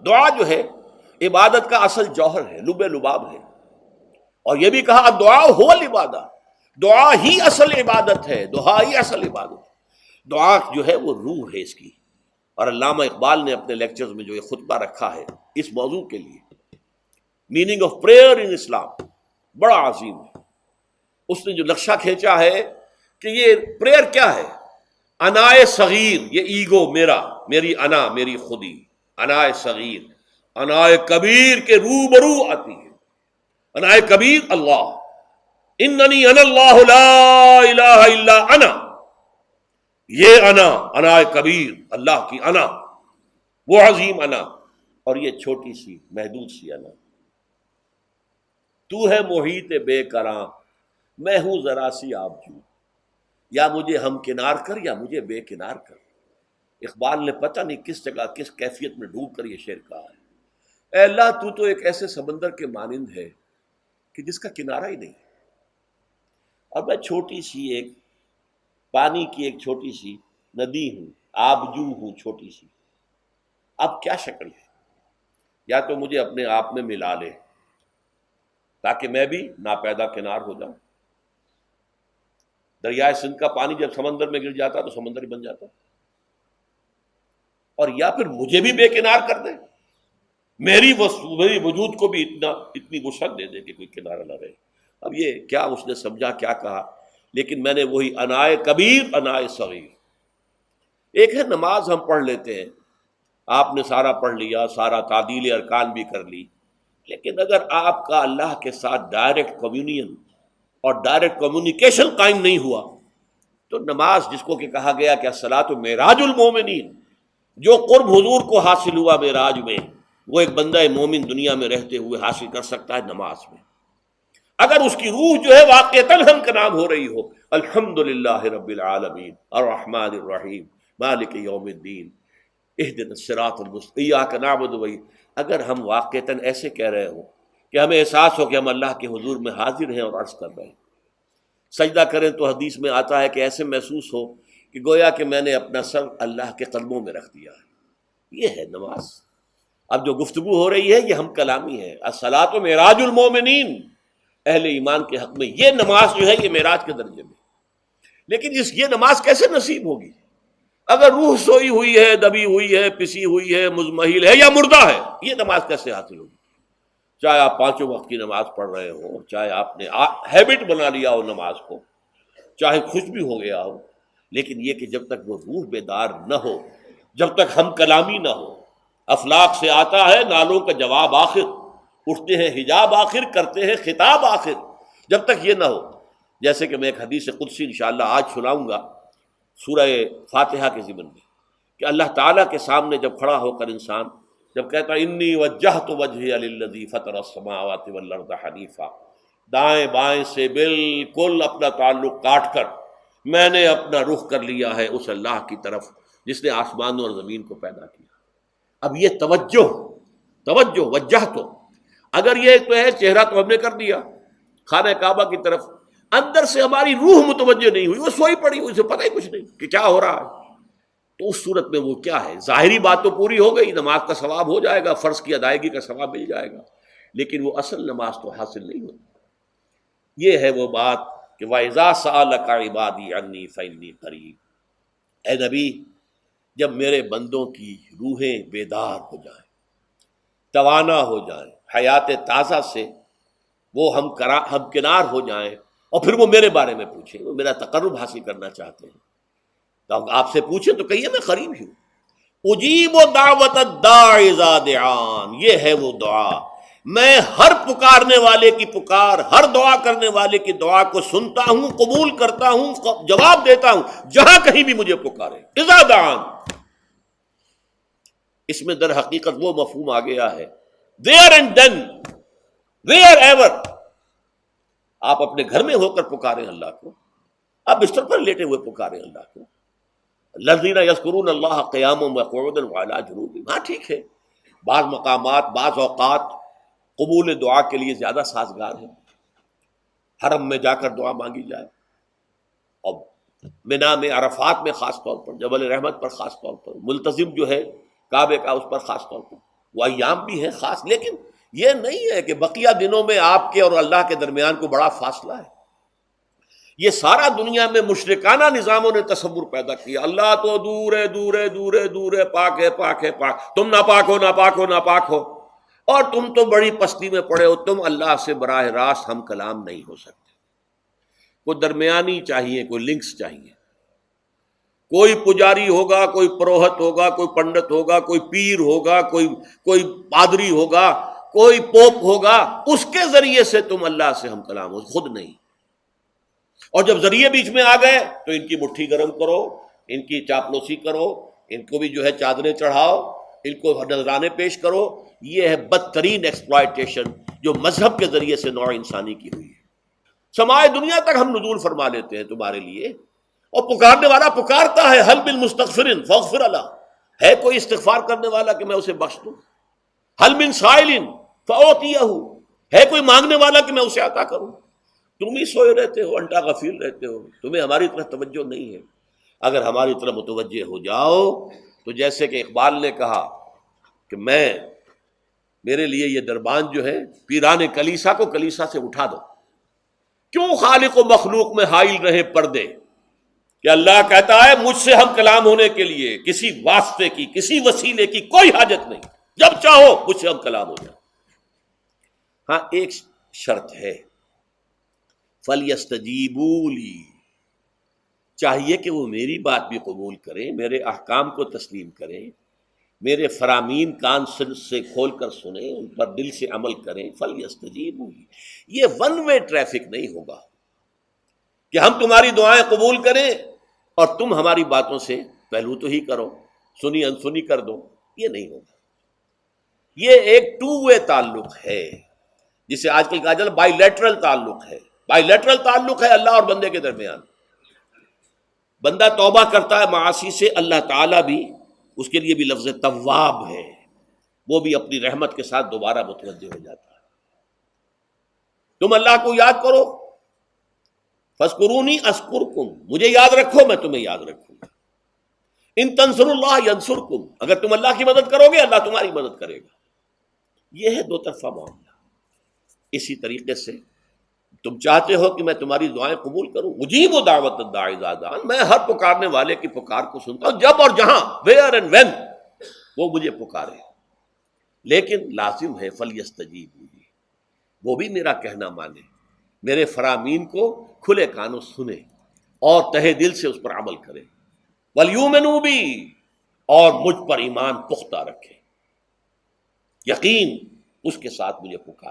دعا جو ہے عبادت کا اصل جوہر ہے، لب لباب ہے، اور یہ بھی کہا دعا ہو العبادہ، دعا ہی اصل عبادت ہے، دعا ہی اصل عبادت ہے، دعا جو ہے وہ روح ہے اس کی۔ اور علامہ اقبال نے اپنے لیکچرز میں جو یہ خطبہ رکھا ہے اس موضوع کے لیے، میننگ آف پریئر ان اسلام، بڑا عظیم ہے۔ اس نے جو نقشہ کھینچا ہے کہ یہ پریئر کیا ہے، انائے صغیر، یہ ایگو، میری انا، میری خودی، انائے صغیر، انائے کبیر کے روبرو آتی ہے۔ انائے کبیر اللہ، اننی انا اللہ لا الہ الا انا، یہ انائے کبیر اللہ کی انا، وہ عظیم انا، اور یہ چھوٹی سی محدود سی انا۔ تو ہے محیط بے کراں، میں ہوں ذرا سی آبجو، یا مجھے ہم کنار کر یا مجھے بے کنار کر۔ اقبال نے پتہ نہیں کس جگہ کس کیفیت میں ڈوب کر یہ شعر کہا ہے۔ اے اللہ تو تو ایک ایسے سمندر کے مانند ہے کہ جس کا کنارہ ہی نہیں، اور میں چھوٹی سی ایک پانی کی ایک چھوٹی سی ندی ہوں، آبجو ہوں چھوٹی سی۔ اب کیا شکل ہے؟ یا تو مجھے اپنے آپ میں ملا لے تاکہ میں بھی ناپیدا کنار ہو جاؤں۔ دریائے سندھ کا پانی جب سمندر میں گر جاتا تو سمندر ہی بن جاتا، اور یا پھر مجھے بھی بے کنار کر دے، میری وجود کو بھی اتنی وسعت دے دے کہ کوئی کنارہ نہ رہے۔ اب یہ کیا اس نے سمجھا، کیا کہا، لیکن میں نے وہی انائے کبیر انائے صغیر۔ ایک ہے نماز ہم پڑھ لیتے ہیں، آپ نے سارا پڑھ لیا، سارا تعدیل ارکان بھی کر لی، لیکن اگر آپ کا اللہ کے ساتھ ڈائریکٹ کمیونین اور ڈائریکٹ کمیونیکیشن قائم نہیں ہوا تو نماز، جس کو کہ کہا گیا کہ الصلاۃ معراج المومنین، جو قرب حضور کو حاصل ہوا معراج میں، وہ ایک بندہ مومن دنیا میں رہتے ہوئے حاصل کر سکتا ہے نماز میں، اگر اس کی روح جو ہے واقعتاً ہم کا نام ہو رہی ہو، الحمدللہ رب العالمین الرحمن الرحیم مالک یوم الدین اہدنا الصراط المستقیم ایاک نعبد و اگر ہم واقعتاً ایسے کہہ رہے ہوں کہ ہمیں احساس ہو کہ ہم اللہ کے حضور میں حاضر ہیں اور عرض کر رہے ہیں، سجدہ کریں تو حدیث میں آتا ہے کہ ایسے محسوس ہو کہ گویا کہ میں نے اپنا سر اللہ کے قدموں میں رکھ دیا ہے۔ یہ ہے نماز۔ اب جو گفتگو ہو رہی ہے یہ ہم کلامی ہے، الصلاۃ معراج المومنین، اہل ایمان کے حق میں یہ نماز جو ہے یہ معراج کے درجے میں۔ لیکن یہ نماز کیسے نصیب ہوگی اگر روح سوئی ہوئی ہے، دبی ہوئی ہے، پسی ہوئی ہے، مزمحل ہے یا مردہ ہے؟ یہ نماز کیسے حاصل ہوگی؟ چاہے آپ پانچوں وقت کی نماز پڑھ رہے ہو، چاہے آپ نے ہیبٹ بنا لیا ہو نماز کو، چاہے خوش بھی ہو گیا ہو، لیکن یہ کہ جب تک وہ روح بیدار نہ ہو، جب تک ہم کلامی نہ ہو، افلاک سے آتا ہے نالوں کا جواب آخر، اٹھتے ہیں حجاب آخر، کرتے ہیں خطاب آخر، جب تک یہ نہ ہو۔ جیسے کہ میں ایک حدیث قدسی انشاءاللہ آج سناؤں گا سورہ فاتحہ کے ضمن میں، کہ اللہ تعالیٰ کے سامنے جب کھڑا ہو کر انسان جب کہتا ہے انی وجہت وجہی للذی فطر السماوات والارض حنیفا، دائیں بائیں سے بالکل اپنا تعلق کاٹ کر میں نے اپنا رخ کر لیا ہے اس اللہ کی طرف جس نے آسمانوں اور زمین کو پیدا کیا۔ اب یہ توجہ وجہ تو اگر یہ تو ہے چہرہ تو ہم نے کر دیا خانہ کعبہ کی طرف، اندر سے ہماری روح متوجہ نہیں ہوئی، وہ سوئی پڑی ہوئی، اسے پتہ ہی کچھ نہیں کہ کیا ہو رہا ہے، تو اس صورت میں وہ کیا ہے؟ ظاہری بات تو پوری ہو گئی، نماز کا ثواب ہو جائے گا، فرض کی ادائیگی کا ثواب مل جائے گا، لیکن وہ اصل نماز تو حاصل نہیں ہوتی۔ یہ ہے وہ بات کہ وَإِذَا سَأَلَكَ عِبَادِي عَنِّي فَإِنِّي قَرِيبٌ، اے نبی جب میرے بندوں کی روحیں بیدار ہو جائیں، توانا ہو جائیں، حیات تازہ سے وہ ہم کنار ہو جائیں، اور پھر وہ میرے بارے میں پوچھیں، وہ میرا تقرب حاصل کرنا چاہتے ہیں، تو آپ سے پوچھیں تو کہیے میں قریب ہوں۔ اجیب دعوت الداع اذا دعان، یہ ہے وہ دعا، میں ہر پکارنے والے کی پکار، ہر دعا کرنے والے کی دعا کو سنتا ہوں، قبول کرتا ہوں، جواب دیتا ہوں جہاں کہیں بھی مجھے پکارے۔ اذا دعان، اس میں در حقیقت وہ مفہوم آ گیا ہے there and then wherever، آپ اپنے گھر میں ہو کر پکاریں اللہ کو، آپ بستر پر لیٹے ہوئے پکاریں اللہ کو، الذین یذکرون اللہ قیاما وقعودا وعلی جنوبہم، ہاں ٹھیک ہے بعض مقامات بعض اوقات قبول دعا کے لیے زیادہ سازگار ہے، حرم میں جا کر دعا مانگی جائے، اور منا میں عرفات میں خاص طور پر، جبل رحمت پر خاص طور پر، ملتزم جو ہے کعبے کا اس پر خاص طور پر، وہ ایام بھی ہیں خاص، لیکن یہ نہیں ہے کہ بقیہ دنوں میں آپ کے اور اللہ کے درمیان کو بڑا فاصلہ ہے۔ یہ سارا دنیا میں مشرکانہ نظاموں نے تصور پیدا کیا، اللہ تو دور ہے دور ہے دور ہے دور ہے، پاک ہے پاک ہے پاک، تم ناپاک ہو ناپاک ہو ناپاک ہو، اور تم تو بڑی پستی میں پڑے ہو، تم اللہ سے براہ راست ہم کلام نہیں ہو سکتے۔ کوئی درمیانی چاہیے، کوئی لنکس چاہیے، کوئی پجاری ہوگا، کوئی پروہت ہوگا، کوئی پنڈت ہوگا، کوئی پیر ہوگا، کوئی پادری ہوگا، کوئی پوپ ہوگا، اس کے ذریعے سے تم اللہ سے ہم کلام ہو، خود نہیں۔ اور جب ذریعے بیچ میں آ گئے تو ان کی مٹھی گرم کرو، ان کی چاپلوسی کرو، ان کو بھی جو ہے چادریں چڑھاؤ، ان کو نذرانے پیش کرو۔ یہ ہے بدترین ایکسپلائٹیشن جو مذہب کے ذریعے سے نوع انسانی کی ہوئی ہے۔ سمائے دنیا تک ہم نزول فرما لیتے ہیں تمہارے لیے، اور پکارنے والا پکارتا ہے، حل من مستغفر فاغفر له، ہے کوئی استغفار کرنے والا کہ میں اسے بخش دوں؟ حل من سائل فاعطیہ، ہے کوئی مانگنے والا کہ میں اسے عطا کروں؟ تم ہی سوئے رہتے ہو، انٹا غفیر رہتے ہو، تمہیں ہماری طرف توجہ نہیں ہے۔ اگر ہماری طرف متوجہ ہو جاؤ تو جیسے کہ اقبال نے کہا کہ میرے لیے یہ دربان جو ہے، پیران کلیسا کو کلیسا سے اٹھا دو۔ کیوں خالق و مخلوق میں حائل رہے پردے، کہ اللہ کہتا ہے مجھ سے ہم کلام ہونے کے لیے کسی واسطے کی، کسی وسیلے کی کوئی حاجت نہیں، جب چاہو مجھ سے ہم کلام ہو جائے۔ ہاں ایک شرط ہے، فَلْيَسْتَجِيبُوا لِي، چاہیے کہ وہ میری بات بھی قبول کریں، میرے احکام کو تسلیم کریں، میرے فرامین کان سے کھول کر سنیں، ان پر دل سے عمل کریں۔ فَلْيَسْتَجِيبُوا لِي، یہ ون وے ٹریفک نہیں ہوگا کہ ہم تمہاری دعائیں قبول کریں اور تم ہماری باتوں سے پہلو تو ہی کرو، سنی انسنی کر دو، یہ نہیں ہوگا۔ یہ ایک ٹو وے تعلق ہے، جسے آج کل کہا جاتا ہے بائی لیٹرل تعلق ہے۔ بائی لیٹرل تعلق ہے اللہ اور بندے کے درمیان۔ بندہ توبہ کرتا ہے معاصی سے، اللہ تعالیٰ بھی اس کے لیے بھی لفظ تواب ہے، وہ بھی اپنی رحمت کے ساتھ دوبارہ متوجہ ہو جاتا ہے۔ تم اللہ کو یاد کرو، فاذکرونی اذکرکم، مجھے یاد رکھو میں تمہیں یاد رکھوں گا۔ ان تنصروا اللہ ینصرکم، اگر تم اللہ کی مدد کرو گے اللہ تمہاری مدد کرے گا۔ یہ ہے دو طرفہ معاملہ۔ اسی طریقے سے تم چاہتے ہو کہ میں تمہاری دعائیں قبول کروں، اجیب دعوت الداعی اذا دعان، میں ہر پکارنے والے کی پکار کو سنتا ہوں، جب اور جہاں، ویئر اینڈ وین وہ مجھے پکارے، لیکن لازم ہے فلیستجیبوا لی، وہ بھی میرا کہنا مانے، میرے فرامین کو کھلے کانوں سنے اور تہہ دل سے اس پر عمل کرے، ولیؤمنوا بی، اور مجھ پر ایمان پختہ رکھے، یقین اس کے ساتھ مجھے پکارے۔